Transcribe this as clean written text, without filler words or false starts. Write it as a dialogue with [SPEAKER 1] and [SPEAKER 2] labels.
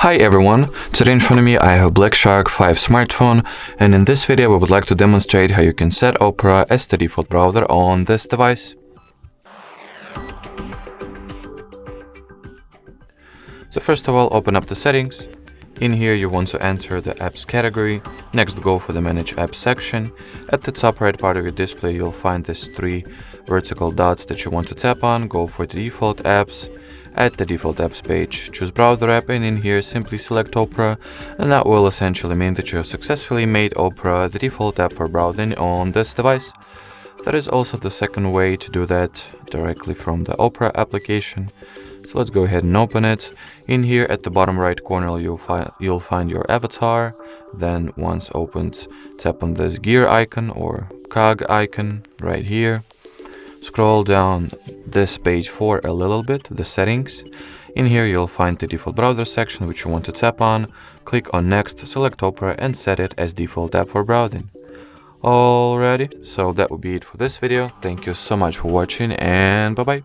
[SPEAKER 1] Hi everyone, today in front of me I have Black Shark 5 smartphone, and in this video we would like to demonstrate how you can set Opera as the default browser on this device. So first of all, open up the settings. In here you want to enter the apps category. Next, go for the manage apps section. At the top right part of your display you'll find these three vertical dots that you want to tap on. Go for the default apps. At the default apps page, choose browser app, and in here simply select Opera, and that will essentially mean that you have successfully made Opera the default app for browsing on this device. That is also the second way to do that, directly from the Opera application. So let's go ahead and open it. In here at the bottom right corner you'll find your avatar. Then once opened, tap on this gear icon or cog icon right here. Scroll down this page for a little bit, the settings. In here you'll find the default browser section which you want to tap on. Click on next, select Opera and set it as default app for browsing. Alrighty, so that would be it for this video. Thank you so much for watching and bye bye.